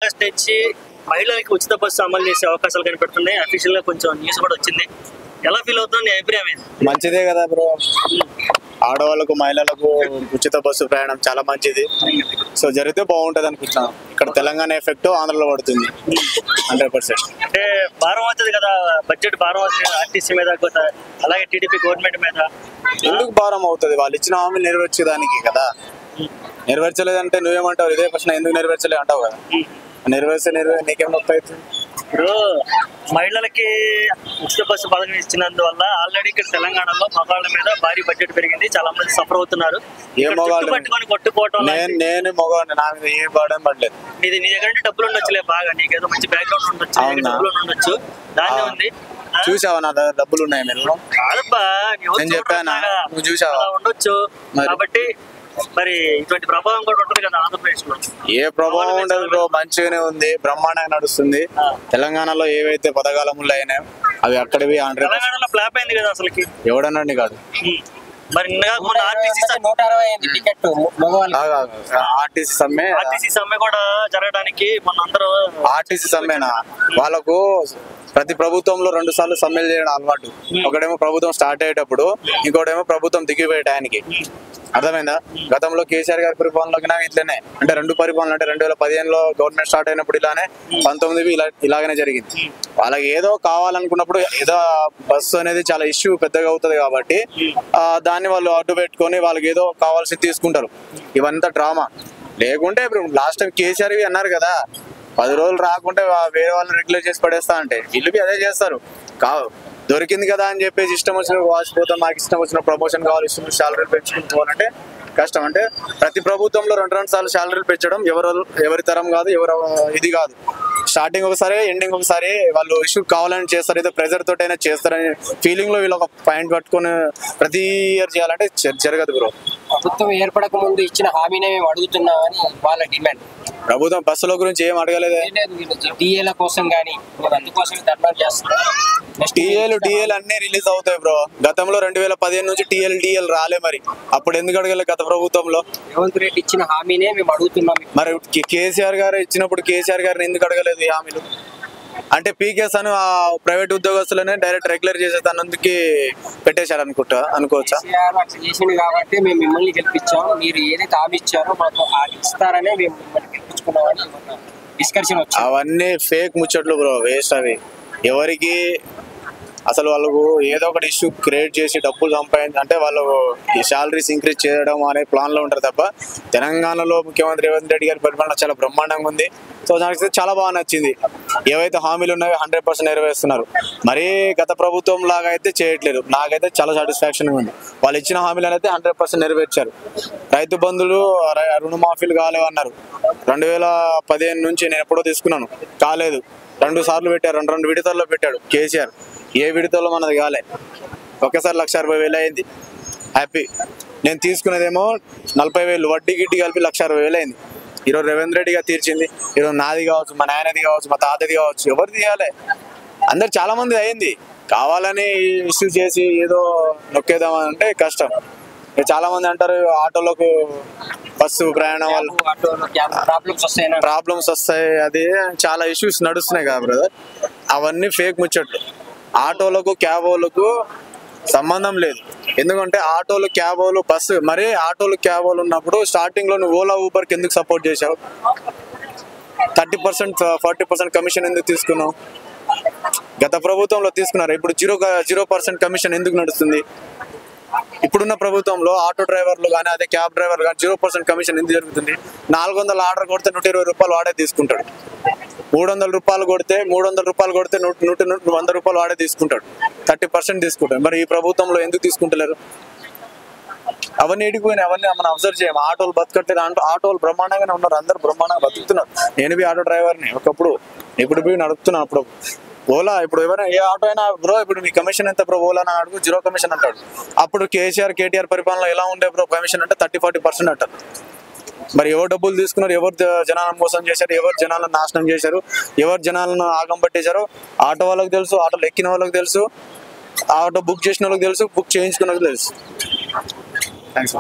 August నుంచి మహిళలకి ఉచిత బస్సు అమలు చేసే అవకాశాలు కనిపెడుతున్నాయి. అఫీషియల్ గా కొంచెం న్యూస్ కూడా వచ్చింది. ఎలా ఫీల్ అవుతుంది? నీ అభిప్రాయం ఏంటి? మంచిదే కదా బ్రో, ఆడవాళ్ళకు మహిళలకు ఉచిత బస్సు ప్రయాణం చాలా మంచిది. సో జరిగితే బాగుంటది అనుకుంటున్నాను. ఇక్కడ తెలంగాణ ఎఫెక్ట్ ఆంధ్రలో పడుతుంది 100%. అంటే భారం అవుతుంది కదా, బడ్జెట్ భారం అవుతుంది ఆర్టీసీ మీద, అలాగే టీడీపీ గవర్నమెంట్ మీద. ఎందుకు భారం అవుతుంది? వాళ్ళు ఇచ్చిన హామీలు నెరవేర్చేదానికి కదా. నెరవేర్చలేదంటే నువ్వేమంటావు? ఇదే ప్రశ్న, ఎందుకు నెరవేర్చలేదు అంటావు కదా. నెరవేర్చే నీకేం నొప్పి అవుతుంది? ఇప్పుడు మహిళలకి ఉచిత బస్సు పథకం ఇచ్చినందువల్ల ఆల్రెడీ ఇక్కడ తెలంగాణలో మగాళ్ళ మీద భారీ బడ్జెట్ పెరిగింది, చాలా మంది సఫర్ అవుతున్నారు. పట్టుకొని కొట్టుకోవటం. నేను మగవాడిని, నా మీద ఏ బాధ పడలేదు. నీ దగ్గర డబ్బులు ఉండొచ్చులే, బాగా నీకేదో మంచి బ్యాక్గ్రౌండ్ ఉండొచ్చు, డబ్బులు ఉండొచ్చు, దాన్ని ఉంది. చూసావా నా డబ్బులు ఉన్నాయి? మీరు కాదబ్బా, నేను చెప్పానా? నువ్వు చూసావా? ఉండొచ్చు. కాబట్టి మరి ఇటువంటి ప్రభావం కూడా ఉంటుంది కదా ఆంధ్రప్రదేశ్ లో. ఏ ప్రభావం ఉండదు బ్రో, మంచిగానే ఉంది, బ్రహ్మాండంగా నడుస్తుంది. తెలంగాణలో ఏవైతే పథకాల ముళ్ళు అయినాయో అవి అక్కడివి. తెలంగాణలో ఫ్లాప్ అయింది కదా అసలుకి, ఎవడన్నాడు కాదు. మరి ఆర్టీసీ సమ్మె కూడా జరగడానికి మన అందరూ. ఆర్టీసీ సమ్మెనా? వాళ్ళకు ప్రతి ప్రభుత్వంలో 2 సార్లు సమ్మెలు చేయడం అలవాటు. ఒకటేమో ప్రభుత్వం స్టార్ట్ అయ్యేటప్పుడు, ఇంకోటేమో ప్రభుత్వం దిగిపోయే టైంకి. అర్థమైందా? గతంలో కేసీఆర్ గారి పరిపాలనలోకి ఇట్లనే, అంటే 2 పరిపాలన, అంటే 2015లో గవర్నమెంట్ స్టార్ట్ అయినప్పుడు ఇలానే, 19 ఇలాగనే జరిగింది. వాళ్ళకి ఏదో కావాలనుకున్నప్పుడు ఏదో బస్సు అనేది చాలా ఇష్యూ పెద్దగా అవుతుంది కాబట్టి దాన్ని వాళ్ళు అడ్డు పెట్టుకొని వాళ్ళకి ఏదో కావాల్సి తీసుకుంటారు. ఇవంతా డ్రామా. లేకుంటే ఇప్పుడు లాస్ట్ టైం కేసీఆర్ అన్నారు కదా, 10 రోజులు రాకుంటే వేరే వాళ్ళని రెగ్యులేట్ చేసి పడేస్తా అంటే, వీళ్ళు అదే చేస్తారు. దొరికింది కదా అని చెప్పేసి ఇష్టం వచ్చిన వాసిపోతాం, నాకు ఇష్టం వచ్చిన ప్రమోషన్ కావాలి, ఇష్టం శాలరీలు పెంచుకుంటూ పోవాలంటే కష్టం. అంటే ప్రతి ప్రభుత్వంలో 2 సార్లు శాలరీలు పెంచడం ఎవరి తరం కాదు, ఇది కాదు. స్టార్టింగ్ ఒకసారి, ఎండింగ్ ఒకసారి వాళ్ళు ఇష్యూ కావాలని చేస్తారు, ఏదో ప్రెజర్ తోటైనా చేస్తారని ఫీలింగ్ లో వీళ్ళు ఒక పాయింట్ పట్టుకొని ప్రతి ఇయర్ చేయాలంటే జరగదు బ్రో. ప్రభుత్వం ఏర్పడక ముందు ఇచ్చిన హామీనే మేము అడుగుతున్నామని వాళ్ళ డిమాండ్. ప్రభుత్వం బస్సుల గురించి ఏం అడగలేదు. టీఏల కోసం కానీ అందుకోసం ధర్నా చేస్తున్నారు. టీఏలు అన్ని రిలీజ్ అవుతాయి బ్రో. గతంలో 2015 నుంచి టీఎల్ రాలే, మరి అప్పుడు ఎందుకు అడగలే గత ప్రభుత్వంలో? రేవంత్ రెడ్డి ఇచ్చిన హామీనే మేము అడుగుతున్నాం. మరి కేసీఆర్ గారు ఇచ్చినప్పుడు కేసీఆర్ గారిని ఎందుకు అడగలేదు ఈ హామీలు? అంటే పీకేస్ అని ఆ ప్రైవేట్ ఉద్యోగస్తులనే డైరెక్ట్ రెగ్యులర్ చేసే తనందుకు పెట్టేశారు అనుకోవచ్చా? చేసింది కాబట్టి మేము మిమ్మల్ని గెలిపించాం, మీరు ఏదైతే హామీ ఇచ్చారో మాకు ఇస్తారనే మేము మిమ్మల్ని గెలిపించుకున్నామని డిస్కషన్ వచ్చింది. అవన్నీ ఫేక్ ముచ్చట్లు బ్రో, వేస్ట్ అవి. ఎవరికి అసలు వాళ్ళకు ఏదో ఒకటి ఇష్యూ క్రియేట్ చేసి డబ్బులు సంపాదించి, అంటే వాళ్ళు ఈ శాలరీస్ ఇంక్రీజ్ చేయడం అనే ప్లాన్ లో ఉంటారు తప్ప, తెలంగాణలో ముఖ్యమంత్రి రేవంత్ రెడ్డి గారి పరిపాలన చాలా బ్రహ్మాండంగా ఉంది. సో నాకు చాలా బాగా నచ్చింది. ఏవైతే హామీలు ఉన్నాయో 100% నెరవేరుస్తున్నారు. మరీ గత ప్రభుత్వం లాగా అయితే చేయట్లేదు. నాకైతే చాలా సాటిస్ఫాక్షన్ ఉంది. వాళ్ళు ఇచ్చిన హామీలను అయితే 100% నెరవేర్చారు. రైతు బంధువులు, రుణమాఫీలు కాలేవన్నారు. 2015 నుంచి నేను ఎప్పుడో తీసుకున్నాను, కాలేదు. 2 సార్లు పెట్టారు, 2 విడతల్లో పెట్టాడు కేసీఆర్. ఏ విడతలో మనది కాలే. ఒక్కసారి 1,60,000 అయింది, హ్యాపీ. నేను తీసుకునేదేమో 40,000, వడ్డీ గిడ్డి కలిపి 1,60,000 అయింది. ఈరోజు రేవంత్ రెడ్డి గారు తీర్చింది. ఈరోజు నాది కావచ్చు, మా నాయనది కావచ్చు, మా తాతది కావచ్చు, ఎవరు తీయాలి? అందరు చాలా మంది అయింది. కావాలని ఇష్యూ చేసి ఏదో నొక్కేద్దామని అంటే కష్టం. చాలా మంది అంటారు ఆటోలకు బస్సు ప్రయాణం వల్ల ప్రాబ్లమ్స్ వస్తాయి, అది చాలా ఇష్యూస్ నడుస్తున్నాయి కదా బ్రదర్. అవన్నీ ఫేక్ ముచ్చట్లు. ఆటోలకు క్యాబ్ వాళ్ళకు సంబంధం లేదు. ఎందుకంటే ఆటోలు క్యాబ్ వాళ్ళు బస్సు, మరి ఆటోలు క్యాబ్ వాళ్ళు ఉన్నప్పుడు స్టార్టింగ్ లో నువ్వు ఓలా ఊబర్కి ఎందుకు సపోర్ట్ చేసావు? 30% 40% కమిషన్ ఎందుకు తీసుకున్నావు? గత ప్రభుత్వంలో తీసుకున్నారు. ఇప్పుడు 0% కమిషన్ ఎందుకు నడుస్తుంది? ఇప్పుడున్న ప్రభుత్వంలో ఆటో డ్రైవర్లు కానీ, అదే క్యాబ్ డ్రైవర్ కానీ 0% కమిషన్ ఎందుకు జరుగుతుంది? 400 ఆర్డర్ కొడితే 120 రూపాయలు వాడే తీసుకుంటాడు. 300 రూపాయలు కొడితే 100 రూపాయలు వాడే తీసుకుంటాడు. 30% తీసుకుంటాడు. మరి ఈ ప్రభుత్వంలో ఎందుకు తీసుకుంటలేరు? అవన్నీ ఎడిపోయినాయి. అవన్నీ మనం అబ్జర్వ్ చేయము. ఆటోలు బతకట్లేదు. ఆటోలు బ్రహ్మాండంగానే ఉన్నారు, అందరు బ్రహ్మాండంగా బతుకుతున్నారు. నేను ఆటో డ్రైవర్ని ఒకప్పుడు, ఇప్పుడు పోయి నడుపుతున్నాను. అప్పుడు ఓలా, ఇప్పుడు ఎవరైనా ఏ ఆటో అయినా బ్రో ఇప్పుడు మీ కమిషన్ ఎంత బ్రో ఓలా అని అడుగు, 0 కమిషన్ అంటాడు. అప్పుడు కేటీఆర్ పరిపాలన ఎలా ఉండే బ్రో కమిషన్ అంటే 30-40% అంటారు. మరి ఎవరు డబ్బులు తీసుకున్నారు? ఎవరు జనాలను మోసం చేశారు? ఎవరు జనాలను నాశనం చేశారు? ఎవరు జనాలను ఆగం పట్టేశారు? ఆటో వాళ్ళకి తెలుసు, ఆటోలు ఎక్కిన వాళ్ళకి తెలుసు, ఆటో బుక్ చేసిన వాళ్ళకి తెలుసు, బుక్ చేయించుకున్న వాళ్ళకి తెలుసు. థ్యాంక్స్.